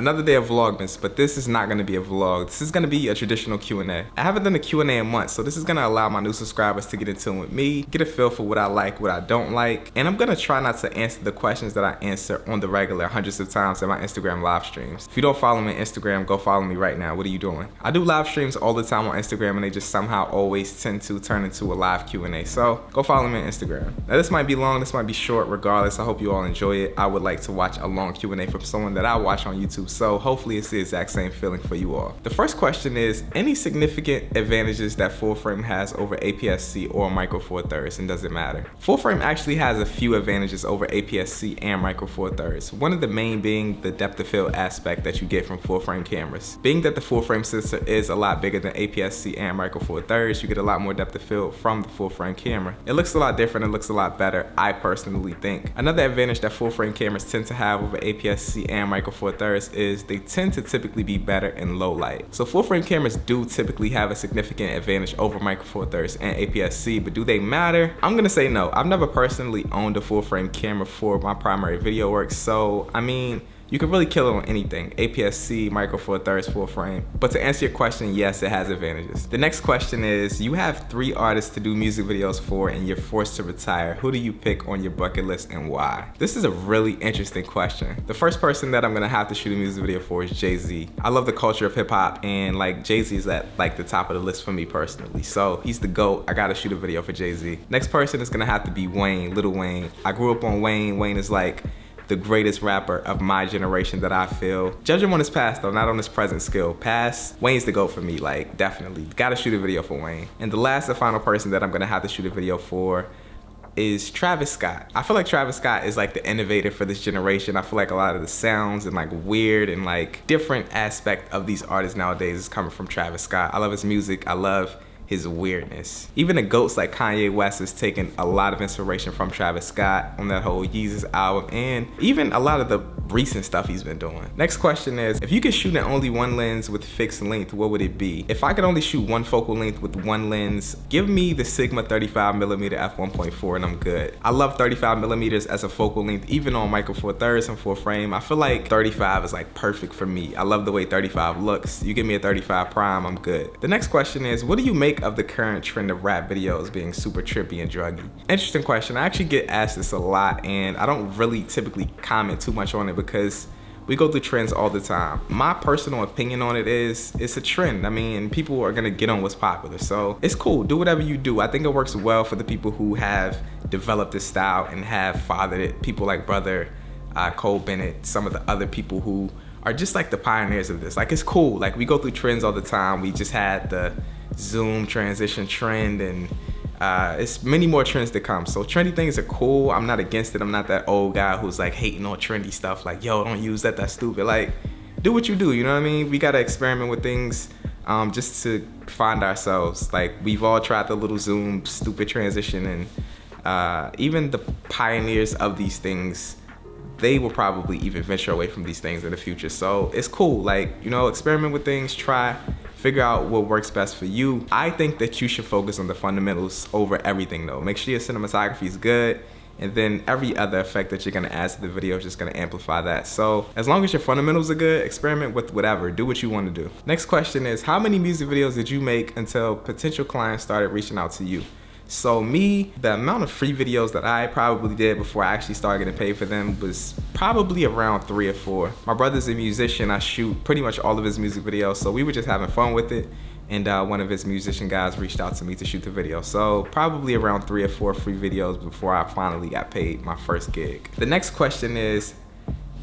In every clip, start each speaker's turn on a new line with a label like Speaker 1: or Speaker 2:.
Speaker 1: Another day of Vlogmas, but this is not gonna be a vlog. This is gonna be a traditional Q&A. I haven't done a Q&A in months, so this is gonna allow my new subscribers to get in tune with me, get a feel for what I like, what I don't like, and I'm gonna try not to answer the questions that I answer on the regular hundreds of times in my Instagram live streams. If you don't follow me on Instagram, go follow me right now. What are you doing? I do live streams all the time on Instagram, and they just somehow always tend to turn into a live Q&A. So go follow me on Instagram. Now this might be long, this might be short. Regardless, I hope you all enjoy it. I would like to watch a long Q&A from someone that I watch on YouTube, so hopefully it's the exact same feeling for you all. The first question is, any significant advantages that full frame has over APS-C or Micro Four Thirds, and does it matter? Full frame actually has a few advantages over APS-C and Micro Four Thirds. One of the main being the depth of field aspect that you get from full frame cameras. Being that the full frame sensor is a lot bigger than APS-C and Micro Four Thirds, you get a lot more depth of field from the full frame camera. It looks a lot different, it looks a lot better, I personally think. Another advantage that full frame cameras tend to have over APS-C and Micro Four Thirds is they tend to typically be better in low light. So full frame cameras do typically have a significant advantage over Micro Four Thirds and APS-C, but do they matter? I'm gonna say no. I've never personally owned a full frame camera for my primary video work, so I mean, you can really kill it on anything, APS-C, Micro Four Thirds, full frame. But to answer your question, yes, it has advantages. The next question is, you have 3 artists to do music videos for and you're forced to retire. Who do you pick on your bucket list and why? This is a really interesting question. The first person that I'm gonna have to shoot a music video for is Jay-Z. I love the culture of hip hop, and like Jay-Z is at like the top of the list for me personally. So he's the GOAT, I gotta shoot a video for Jay-Z. Next person is gonna have to be Wayne, Lil Wayne. I grew up on Wayne. Wayne is like the greatest rapper of my generation that I feel. Judge him on his past though, not on his present skill. Past, Wayne's the GOAT for me, like definitely. Gotta shoot a video for Wayne. And the last and final person that I'm gonna have to shoot a video for is Travis Scott. I feel like Travis Scott is like the innovator for this generation. I feel like a lot of the sounds and like weird and like different aspect of these artists nowadays is coming from Travis Scott. I love his music, I love his weirdness. Even the GOATs like Kanye West has taken a lot of inspiration from Travis Scott on that whole Yeezus album, and even a lot of the recent stuff he's been doing. Next question is, if you could shoot in only one lens with fixed length, what would it be? If I could only shoot one focal length with one lens, give me the Sigma 35mm f1.4 and I'm good. I love 35mm as a focal length, even on Micro Four Thirds and full frame. I feel like 35 is like perfect for me. I love the way 35 looks. You give me a 35 prime, I'm good. The next question is, what do you make of the current trend of rap videos being super trippy and druggy? Interesting question. I actually get asked this a lot, and I don't really typically comment too much on it because we go through trends all the time. My personal opinion on it is, it's a trend. I mean, people are gonna get on what's popular, so it's cool. Do whatever you do. I think it works well for the people who have developed this style and have fathered it. People like Brother Cole Bennett, some of the other people who are just like the pioneers of this. Like, it's cool. Like, we go through trends all the time. We just had the zoom transition trend, and it's many more trends to come. So trendy things are cool. I'm not against it. I'm not that old guy who's like hating on trendy stuff, like, yo, don't use that, that's stupid. Like, do what you do, you know what I mean? We gotta experiment with things just to find ourselves. Like, we've all tried the little zoom stupid transition, and even the pioneers of these things, they will probably even venture away from these things in the future. So it's cool, like, you know, experiment with things, try, figure out what works best for you. I think that you should focus on the fundamentals over everything though. Make sure your cinematography is good, and then every other effect that you're gonna add to the video is just gonna amplify that. So as long as your fundamentals are good, experiment with whatever, do what you wanna do. Next question is, how many music videos did you make until potential clients started reaching out to you? So me, the amount of free videos that I probably did before I actually started getting paid for them was probably around 3 or 4. My brother's a musician. I shoot pretty much all of his music videos, so we were just having fun with it, and one of his musician guys reached out to me to shoot the video. So probably around 3 or 4 free videos before I finally got paid my first gig. The next question is,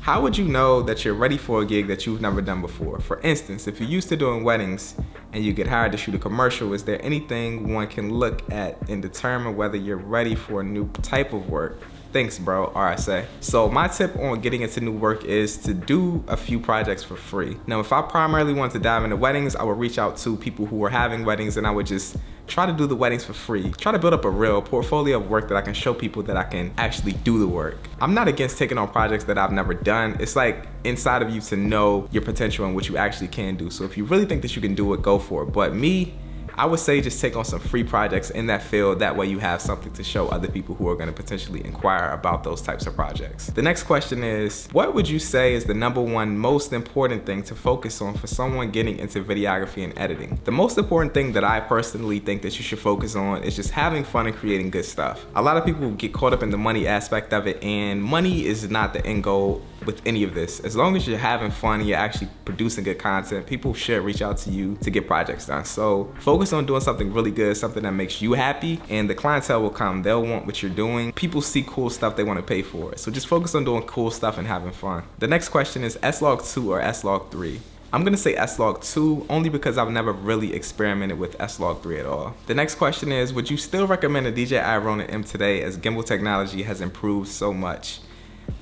Speaker 1: how would you know that you're ready for a gig that you've never done before? For instance, if you're used to doing weddings and you get hired to shoot a commercial, is there anything one can look at and determine whether you're ready for a new type of work? Thanks, bro, RSA. So my tip on getting into new work is to do a few projects for free. Now, if I primarily wanted to dive into weddings, I would reach out to people who were having weddings, and I would just try to do the weddings for free. Try to build up a real portfolio of work that I can show people that I can actually do the work. I'm not against taking on projects that I've never done. It's like inside of you to know your potential and what you actually can do. So if you really think that you can do it, go for it. But me, I would say just take on some free projects in that field. That way you have something to show other people who are going to potentially inquire about those types of projects. The next question is, what would you say is the number one most important thing to focus on for someone getting into videography and editing? The most important thing that I personally think that you should focus on is just having fun and creating good stuff. A lot of people get caught up in the money aspect of it, and money is not the end goal with any of this. As long as you're having fun and you're actually producing good content, people should reach out to you to get projects done. So focus on doing something really good, something that makes you happy, and the clientele will come. They'll want what you're doing. People see cool stuff, they want to pay for it. So just focus on doing cool stuff and having fun. The next question is S-Log 2 or S-Log 3? I'm gonna say S-Log 2 only because I've never really experimented with S-Log 3 at all. The next question is, would you still recommend a DJI Ronin M today as gimbal technology has improved so much?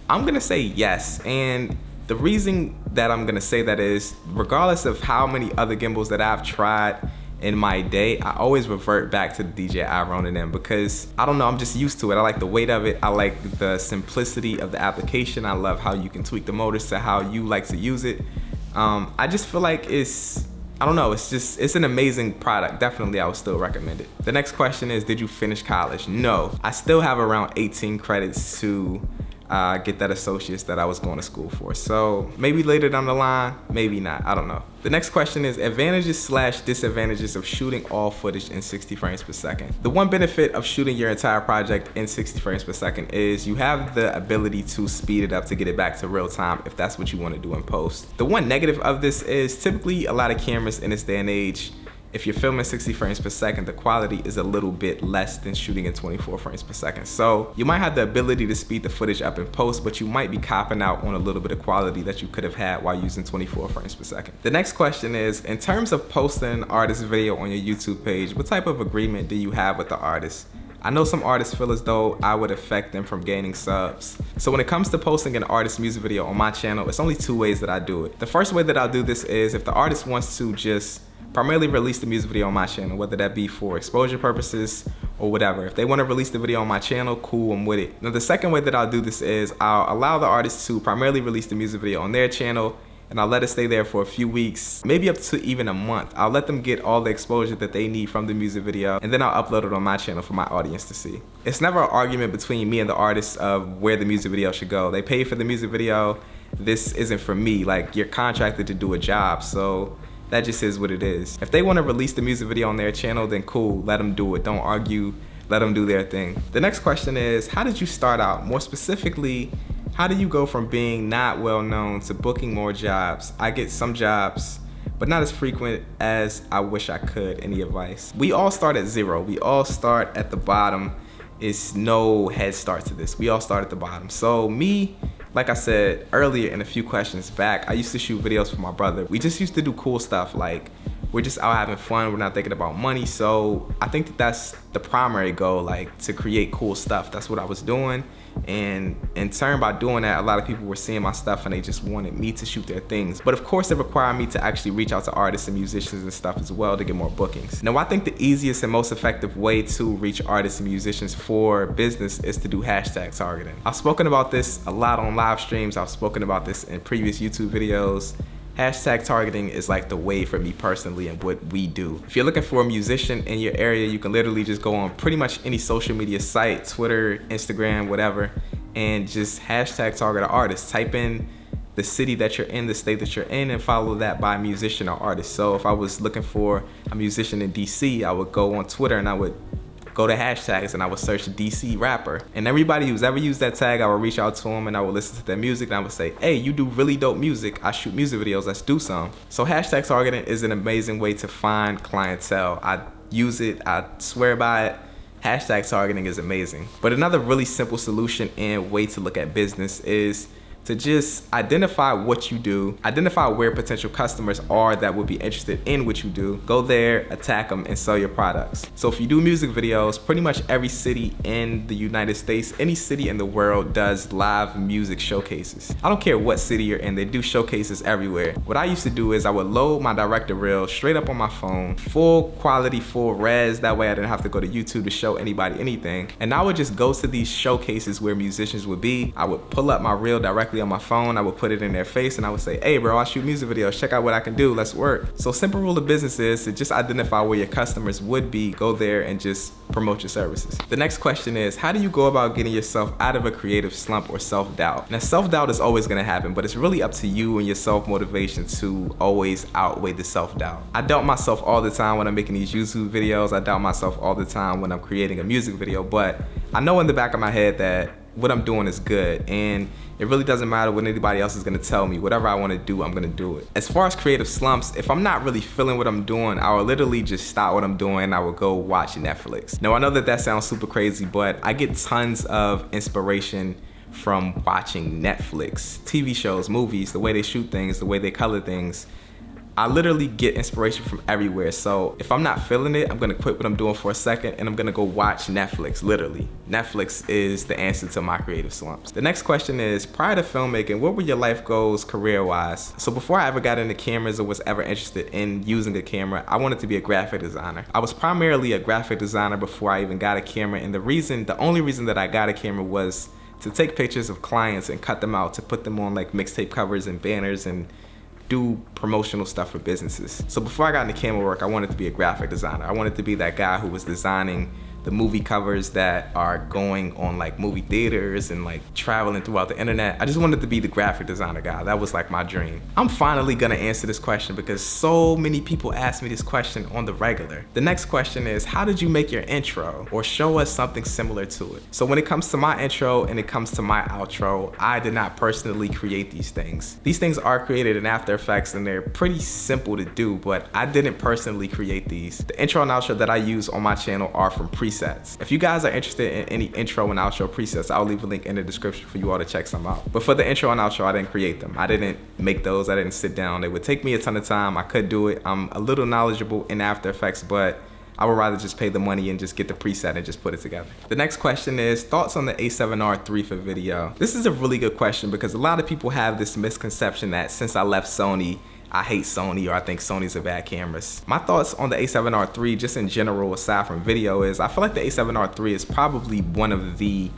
Speaker 1: I'm gonna say yes, and the reason that I'm gonna say that is, regardless of how many other gimbals that I've tried in my day, I always revert back to the DJI Ronin M because, I don't know, I'm just used to it. I like the weight of it. I like the simplicity of the application. I love how you can tweak the motors to how you like to use it. I just feel like I don't know, it's an amazing product. Definitely, I would still recommend it. The next question is, did you finish college? No, I still have around 18 credits to get that associate's that I was going to school for. So maybe later down the line, maybe not, I don't know. The next question is advantages/disadvantages of shooting all footage in 60 frames per second. The one benefit of shooting your entire project in 60 frames per second is you have the ability to speed it up to get it back to real time if that's what you want to do in post. The one negative of this is typically a lot of cameras in this day and age, if you're filming 60 frames per second, the quality is a little bit less than shooting in 24 frames per second. So you might have the ability to speed the footage up in post, but you might be copping out on a little bit of quality that you could have had while using 24 frames per second. The next question is, in terms of posting an artist's video on your YouTube page, what type of agreement do you have with the artist? I know some artists feel as though I would affect them from gaining subs. So when it comes to posting an artist's music video on my channel, it's only two ways that I do it. The first way that I'll do this is if the artist wants to just primarily release the music video on my channel, whether that be for exposure purposes or whatever. If they want to release the video on my channel, cool, I'm with it. Now the second way that I'll do this is I'll allow the artist to primarily release the music video on their channel, and I'll let it stay there for a few weeks, maybe up to even a month. I'll let them get all the exposure that they need from the music video, and then I'll upload it on my channel for my audience to see. It's never an argument between me and the artist of where the music video should go. They pay for the music video. This isn't for me. Like, you're contracted to do a job, so that just is what it is. If they want to release the music video on their channel, then cool, let them do it. Don't argue, let them do their thing. The next question is, how did you start out? More specifically, how do you go from being not well known to booking more jobs? I get some jobs, but not as frequent as I wish I could. Any advice? We all start at zero. We all start at the bottom. It's no head start to this. We all start at the bottom. So me, like I said earlier in a few questions back, I used to shoot videos for my brother. We just used to do cool stuff, like we're just out having fun, we're not thinking about money. So I think that that's the primary goal, like to create cool stuff. That's what I was doing. And in turn, by doing that, a lot of people were seeing my stuff and they just wanted me to shoot their things. But of course, it required me to actually reach out to artists and musicians and stuff as well to get more bookings. Now, I think the easiest and most effective way to reach artists and musicians for business is to do hashtag targeting. I've spoken about this a lot on live streams. I've spoken about this in previous YouTube videos. Hashtag targeting is like the way for me personally and what we do. If you're looking for a musician in your area, you can literally just go on pretty much any social media site, Twitter, Instagram, whatever, and just hashtag target an artist. Type in the city that you're in, the state that you're in, and follow that by musician or artist. So if I was looking for a musician in DC, I would go on Twitter and I would go to hashtags and I would search DC rapper. And everybody who's ever used that tag, I would reach out to them and I would listen to their music and I would say, hey, you do really dope music. I shoot music videos, let's do some. So hashtag targeting is an amazing way to find clientele. I use it, I swear by it. Hashtag targeting is amazing. But another really simple solution and way to look at business is to just identify what you do, identify where potential customers are that would be interested in what you do, go there, attack them, and sell your products. So if you do music videos, pretty much every city in the United States, any city in the world does live music showcases. I don't care what city you're in, they do showcases everywhere. What I used to do is I would load my director reel straight up on my phone, full quality, full res, that way I didn't have to go to YouTube to show anybody anything. And I would just go to these showcases where musicians would be. I would pull up my reel directly directly on my phone. I would put it in their face and I would say, hey bro, I shoot music videos, check out what I can do, let's work. So simple rule of business is to just identify where your customers would be, go there and just promote your services. The next question is, how do you go about getting yourself out of a creative slump or self-doubt? Now self-doubt is always gonna happen, but it's really up to you and your self-motivation to always outweigh the self-doubt. I doubt myself all the time when I'm making these YouTube videos. I doubt myself all the time when I'm creating a music video, but I know in the back of my head that what I'm doing is good, and it really doesn't matter what anybody else is gonna tell me. Whatever I wanna do, I'm gonna do it. As far as creative slumps, if I'm not really feeling what I'm doing, I will literally just stop what I'm doing and I will go watch Netflix. Now I know that sounds super crazy, but I get tons of inspiration from watching Netflix, TV shows, movies, the way they shoot things, the way they color things. I literally get inspiration from everywhere. So if I'm not feeling it, I'm gonna quit what I'm doing for a second and I'm gonna go watch Netflix, literally. Netflix is the answer to my creative slumps. The next question is, prior to filmmaking, what were your life goals career-wise? So before I ever got into cameras or was ever interested in using a camera, I wanted to be a graphic designer. I was primarily a graphic designer before I even got a camera, and the only reason that I got a camera was to take pictures of clients and cut them out to put them on like mixtape covers and banners and do promotional stuff for businesses. So before I got into camera work, I wanted to be a graphic designer. I wanted to be that guy who was designing the movie covers that are going on like movie theaters and like traveling throughout the internet. I just wanted to be the graphic designer guy. That was like my dream. I'm finally gonna answer this question because so many people ask me this question on the regular. The next question is, how did you make your intro? Or show us something similar to it. So when it comes to my intro and it comes to my outro, I did not personally create these things. These things are created in After Effects and they're pretty simple to do, but I didn't personally create these. The intro and outro that I use on my channel are from presets. If you guys are interested in any intro and outro presets, I'll leave a link in the description for you all to check some out. But for the intro and outro, I didn't create them. I didn't make those, I didn't sit down. It would take me a ton of time. I could do it. I'm a little knowledgeable in After Effects, but I would rather just pay the money and just get the preset and just put it together. The next question is, thoughts on the A7R III for video? This is a really good question because a lot of people have this misconception that since I left Sony, I hate Sony or I think Sony's a bad cameras. My thoughts on the A7R III just in general aside from video is I feel like the A7R III is probably one of the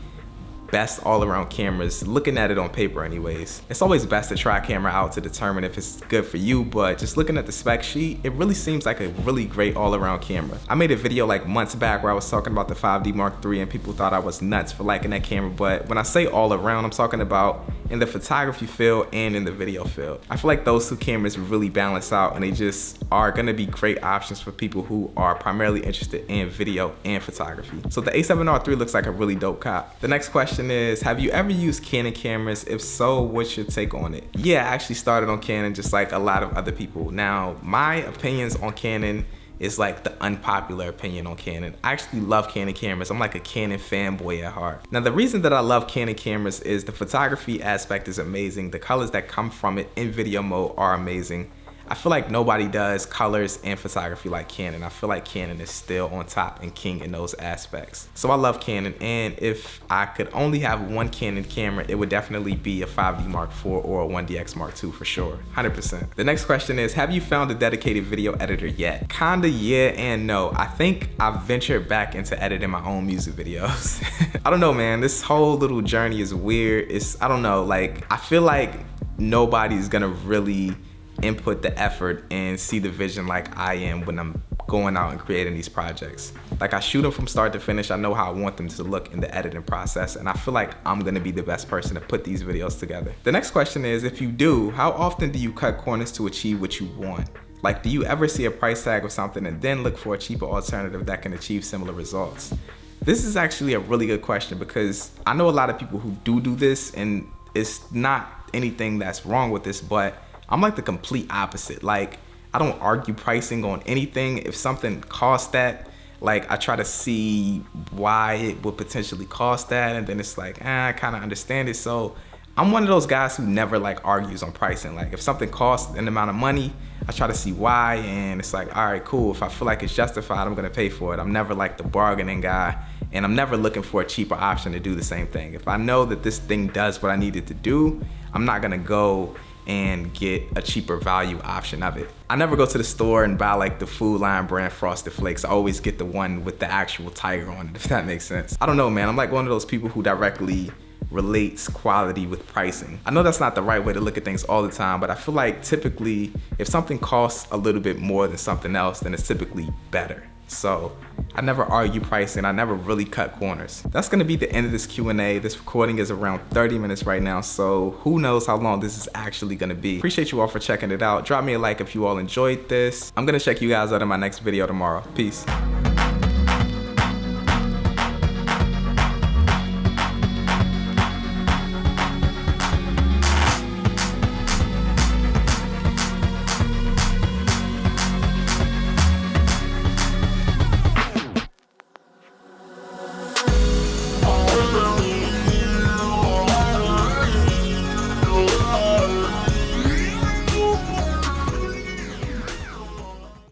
Speaker 1: best all-around cameras, looking at it on paper anyways. It's always best to try a camera out to determine if it's good for you, but just looking at the spec sheet, it really seems like a really great all-around camera. I made a video like months back where I was talking about the 5D Mark III and people thought I was nuts for liking that camera, but when I say all-around, I'm talking about in the photography field and in the video field. I feel like those two cameras really balance out and they just are gonna be great options for people who are primarily interested in video and photography. So the A7R III looks like a really dope cop. The next question is, have you ever used Canon cameras? If so, what's your take on it? Yeah, I actually started on Canon just like a lot of other people. Now, my opinions on Canon is like the unpopular opinion on Canon. I actually love Canon cameras. I'm like a Canon fanboy at heart. Now, the reason that I love Canon cameras is the photography aspect is amazing. The colors that come from it in video mode are amazing. I feel like nobody does colors and photography like Canon. I feel like Canon is still on top and king in those aspects. So I love Canon, and if I could only have one Canon camera, it would definitely be a 5D Mark IV or a 1DX Mark II for sure, 100%. The next question is, have you found a dedicated video editor yet? Kinda yeah and no. I think I've ventured back into editing my own music videos. I don't know, man, this whole little journey is weird. I don't know, like, I feel like nobody's gonna really input the effort and see the vision like I am when I'm going out and creating these projects. Like, I shoot them from start to finish. I know how I want them to look in the editing process, and I feel like I'm gonna be the best person to put these videos together. The next question is, if you do, how often do you cut corners to achieve what you want? Like, do you ever see a price tag of something and then look for a cheaper alternative that can achieve similar results? This is actually a really good question because I know a lot of people who do this, and it's not anything that's wrong with this, but I'm like the complete opposite. Like, I don't argue pricing on anything. If something costs that, like, I try to see why it would potentially cost that, and then it's like, I kind of understand it. So I'm one of those guys who never like argues on pricing. Like, if something costs an amount of money, I try to see why, and it's like, all right, cool. If I feel like it's justified, I'm gonna pay for it. I'm never like the bargaining guy, and I'm never looking for a cheaper option to do the same thing. If I know that this thing does what I need it to do, I'm not gonna go and get a cheaper value option of it. I never go to the store and buy like the Food Lion brand Frosted Flakes. I always get the one with the actual tiger on it, if that makes sense. I don't know, man. I'm like one of those people who directly relates quality with pricing. I know that's not the right way to look at things all the time, but I feel like typically if something costs a little bit more than something else, then it's typically better. So I never argue pricing. I never really cut corners. That's gonna be the end of this Q&A. This recording is around 30 minutes right now, so who knows how long this is actually gonna be. Appreciate you all for checking it out. Drop me a like if you all enjoyed this. I'm gonna check you guys out in my next video tomorrow. Peace.